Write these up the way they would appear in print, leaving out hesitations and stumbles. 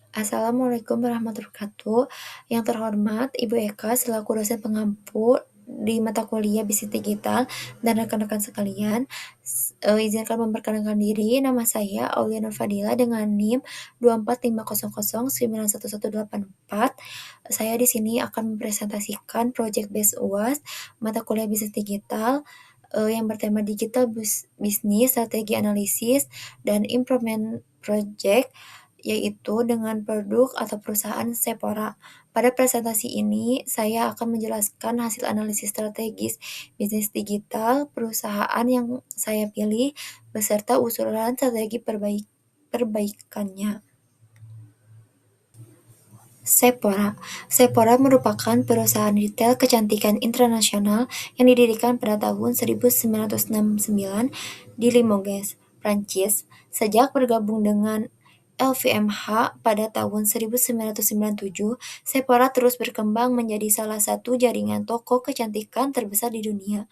Assalamualaikum warahmatullahi wabarakatuh. Yang terhormat Ibu Eka selaku dosen pengampu di mata kuliah Bisnis Digital dan rekan-rekan sekalian, izinkan memperkenalkan diri. Nama saya Aulia Fadila dengan NIM 24500911184. Saya di sini akan mempresentasikan project based UAS mata kuliah Bisnis Digital yang bertema digital bisnis, strategi analisis, dan improvement project, yaitu dengan produk atau perusahaan Sephora. Pada presentasi ini, saya akan menjelaskan hasil analisis strategis bisnis digital perusahaan yang saya pilih, beserta usulan strategi perbaikannya. Sephora. Sephora merupakan perusahaan retail kecantikan internasional yang didirikan pada tahun 1969 di Limoges, Prancis. Sejak bergabung dengan LVMH pada tahun 1997, Sephora terus berkembang menjadi salah satu jaringan toko kecantikan terbesar di dunia.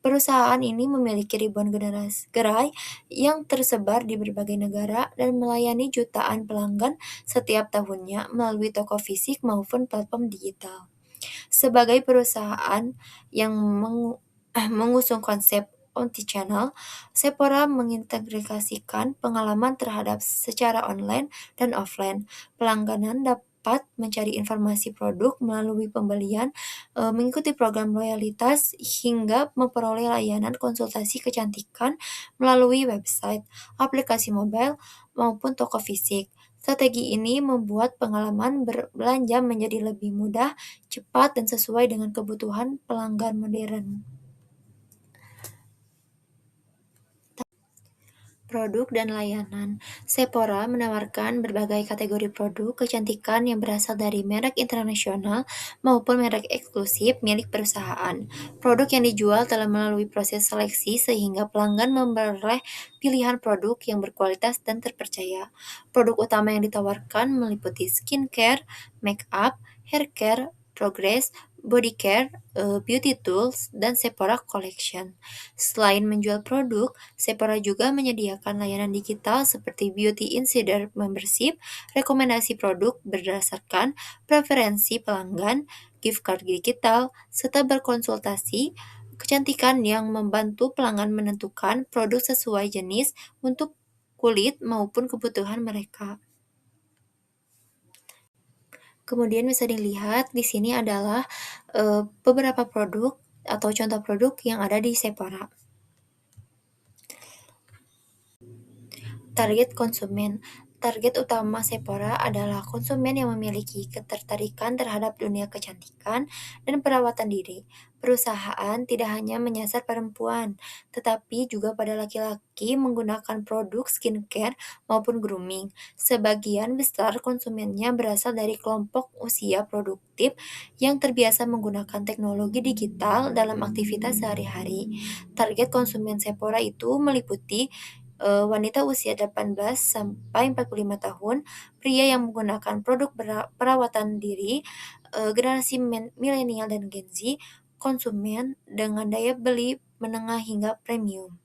Perusahaan ini memiliki ribuan gerai yang tersebar di berbagai negara dan melayani jutaan pelanggan setiap tahunnya melalui toko fisik maupun platform digital. Sebagai perusahaan yang mengusung konsep omnichannel, Sephora mengintegrasikan pengalaman terhadap secara online dan offline. Pelanggan dapat mencari informasi produk melalui pembelian, mengikuti program loyalitas, hingga memperoleh layanan konsultasi kecantikan melalui website, aplikasi mobile, maupun toko fisik. Strategi ini membuat pengalaman berbelanja menjadi lebih mudah, cepat, dan sesuai dengan kebutuhan pelanggan modern. Produk dan layanan. Sephora menawarkan berbagai kategori produk kecantikan yang berasal dari merek internasional maupun merek eksklusif milik perusahaan. Produk yang dijual telah melalui proses seleksi sehingga pelanggan memperoleh pilihan produk yang berkualitas dan terpercaya. Produk utama yang ditawarkan meliputi skincare, make up, hair care, progress, body care, beauty tools, dan Sephora Collection. Selain menjual produk, Sephora juga menyediakan layanan digital seperti Beauty Insider Membership, rekomendasi produk berdasarkan preferensi pelanggan, gift card digital, serta berkonsultasi kecantikan yang membantu pelanggan menentukan produk sesuai jenis untuk kulit maupun kebutuhan mereka. Kemudian bisa dilihat di sini adalah beberapa produk atau contoh produk yang ada di Sephora. Target konsumen. Target utama Sephora adalah konsumen yang memiliki ketertarikan terhadap dunia kecantikan dan perawatan diri. Perusahaan tidak hanya menyasar perempuan, tetapi juga pada laki-laki menggunakan produk skincare maupun grooming. Sebagian besar konsumennya berasal dari kelompok usia produktif yang terbiasa menggunakan teknologi digital dalam aktivitas sehari-hari. Target konsumen Sephora itu meliputi wanita usia 18 sampai 45 tahun, pria yang menggunakan produk perawatan diri, generasi milenial dan Gen Z, konsumen dengan daya beli menengah hingga premium.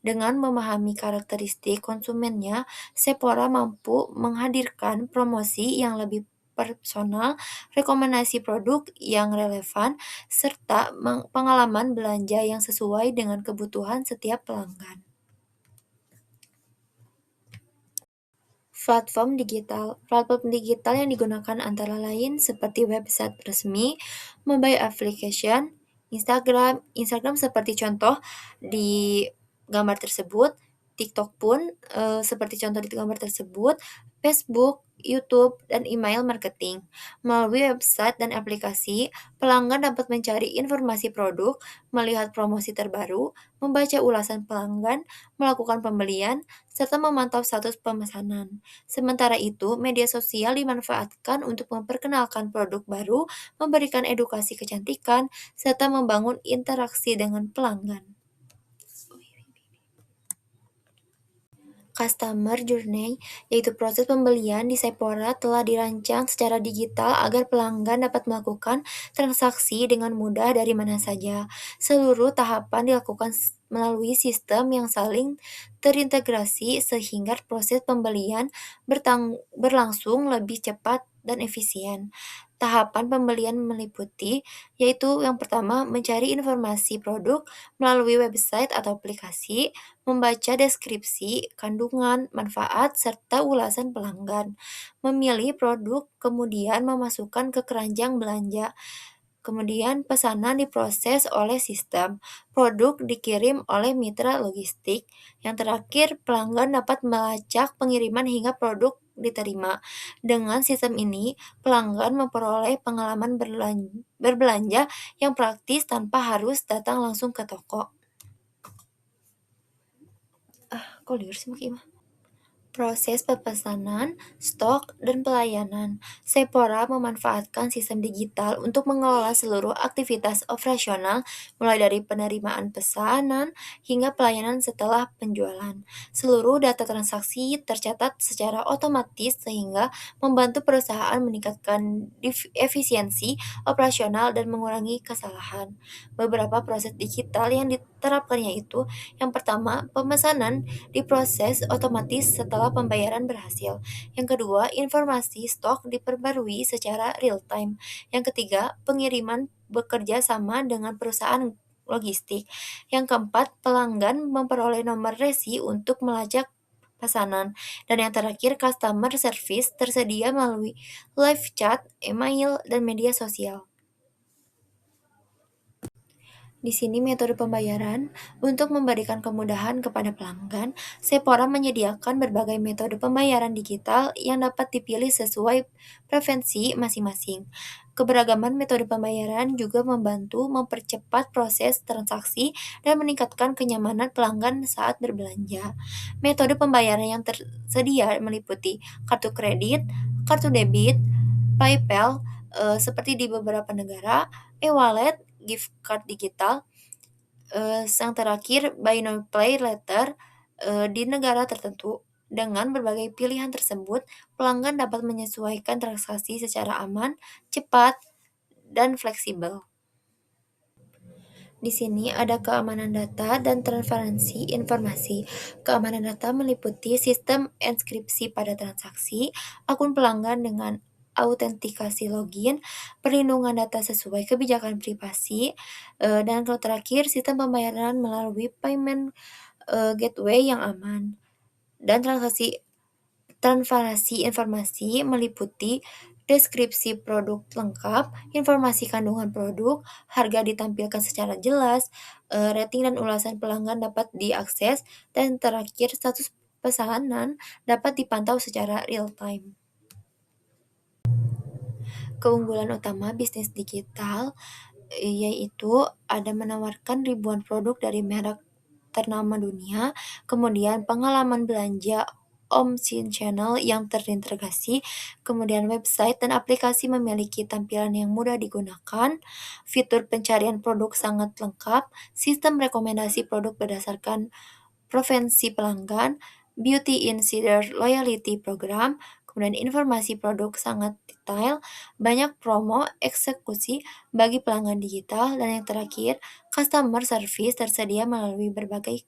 Dengan memahami karakteristik konsumennya, Sephora mampu menghadirkan promosi yang lebih personal, rekomendasi produk yang relevan, serta pengalaman belanja yang sesuai dengan kebutuhan setiap pelanggan. Platform digital yang digunakan antara lain seperti website resmi, mobile application, Instagram seperti contoh di gambar tersebut, TikTok pun seperti contoh di gambar tersebut, Facebook, YouTube, dan email marketing. Melalui website dan aplikasi, pelanggan dapat mencari informasi produk, melihat promosi terbaru, membaca ulasan pelanggan, melakukan pembelian, serta memantau status pemesanan. Sementara itu, media sosial dimanfaatkan untuk memperkenalkan produk baru, memberikan edukasi kecantikan, serta membangun interaksi dengan pelanggan. Customer journey, yaitu proses pembelian di Sephora telah dirancang secara digital agar pelanggan dapat melakukan transaksi dengan mudah dari mana saja. Seluruh tahapan dilakukan melalui sistem yang saling terintegrasi sehingga proses pembelian berlangsung lebih cepat dan efisien. Tahapan pembelian meliputi, yaitu yang pertama mencari informasi produk melalui website atau aplikasi, membaca deskripsi, kandungan, manfaat, serta ulasan pelanggan, memilih produk, kemudian memasukkan ke keranjang belanja. Kemudian pesanan diproses oleh sistem, produk dikirim oleh mitra logistik. Yang terakhir, pelanggan dapat melacak pengiriman hingga produk diterima. Dengan sistem ini, pelanggan memperoleh pengalaman berbelanja yang praktis tanpa harus datang langsung ke toko. Kok liur sih Mak Ima? Proses pemesanan, stok, dan pelayanan. Sephora memanfaatkan sistem digital untuk mengelola seluruh aktivitas operasional, mulai dari penerimaan pesanan hingga pelayanan setelah penjualan. Seluruh data transaksi tercatat secara otomatis sehingga membantu perusahaan meningkatkan efisiensi operasional dan mengurangi kesalahan. Beberapa proses digital yang diterapkannya itu, yang pertama, pemesanan diproses otomatis setelah pembayaran berhasil. Yang kedua, informasi stok diperbarui secara real time. Yang ketiga, pengiriman bekerja sama dengan perusahaan logistik. Yang keempat, pelanggan memperoleh nomor resi untuk melacak pesanan. Dan yang terakhir, customer service tersedia melalui live chat, email, dan media sosial. Di sini metode pembayaran. Untuk memberikan kemudahan kepada pelanggan, Sephora menyediakan berbagai metode pembayaran digital yang dapat dipilih sesuai preferensi masing-masing. Keberagaman metode pembayaran juga membantu mempercepat proses transaksi dan meningkatkan kenyamanan pelanggan saat berbelanja. Metode pembayaran yang tersedia meliputi kartu kredit, kartu debit, PayPal, seperti di beberapa negara, e-wallet, gift card digital, yang terakhir buy now pay later, di negara tertentu. Dengan berbagai pilihan tersebut, pelanggan dapat menyesuaikan transaksi secara aman, cepat, dan fleksibel. Di sini ada keamanan data dan transparansi informasi. Keamanan data meliputi sistem enkripsi pada transaksi, akun pelanggan dengan autentikasi login, perlindungan data sesuai kebijakan privasi, dan kalau terakhir sistem pembayaran melalui payment gateway yang aman. Dan transparansi informasi meliputi deskripsi produk lengkap, informasi kandungan produk, harga ditampilkan secara jelas, rating dan ulasan pelanggan dapat diakses, dan terakhir status pesanan dapat dipantau secara real time. Keunggulan utama bisnis digital yaitu ada menawarkan ribuan produk dari merek ternama dunia, kemudian pengalaman belanja omnichannel yang terintegrasi, kemudian website dan aplikasi memiliki tampilan yang mudah digunakan, fitur pencarian produk sangat lengkap, sistem rekomendasi produk berdasarkan preferensi pelanggan, beauty insider loyalty program, kemudian informasi produk sangat detail, banyak promo eksekusi bagi pelanggan digital, dan yang terakhir, customer service tersedia melalui berbagai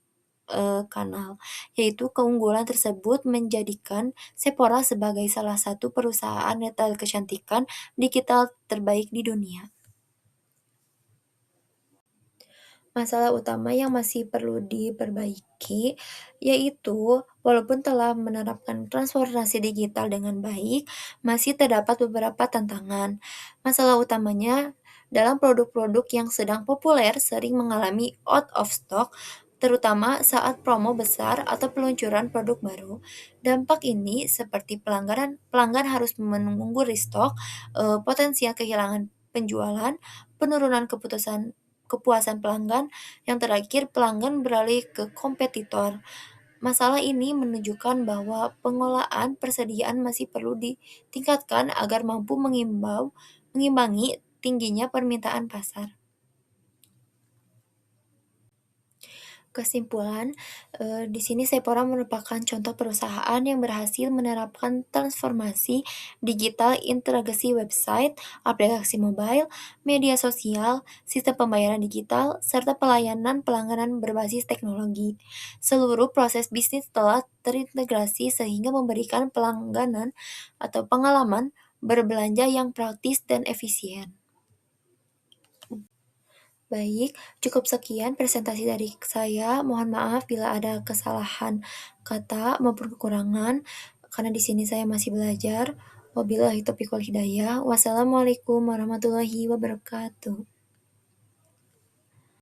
kanal, yaitu keunggulan tersebut menjadikan Sephora sebagai salah satu perusahaan retail kecantikan digital terbaik di dunia. Masalah utama yang masih perlu diperbaiki, yaitu walaupun telah menerapkan transformasi digital dengan baik, masih terdapat beberapa tantangan. Masalah utamanya dalam produk-produk yang sedang populer sering mengalami out of stock, terutama saat promo besar atau peluncuran produk baru. Dampak ini seperti pelanggan harus menunggu restock, potensial kehilangan penjualan, penurunan kepuasan pelanggan, yang terakhir pelanggan beralih ke kompetitor. Masalah ini menunjukkan bahwa pengolahan persediaan masih perlu ditingkatkan agar mampu mengimbangi tingginya permintaan pasar. Kesimpulan, di sini Sephora merupakan contoh perusahaan yang berhasil menerapkan transformasi digital integrasi website, aplikasi mobile, media sosial, sistem pembayaran digital, serta pelayanan pelanggan berbasis teknologi. Seluruh proses bisnis telah terintegrasi sehingga memberikan pelangganan atau pengalaman berbelanja yang praktis dan efisien. Baik, cukup sekian presentasi dari saya. Mohon maaf bila ada kesalahan kata maupun kekurangan, karena di sini saya masih belajar. Wabillahi taufiq wal hidayah. Wassalamualaikum warahmatullahi wabarakatuh.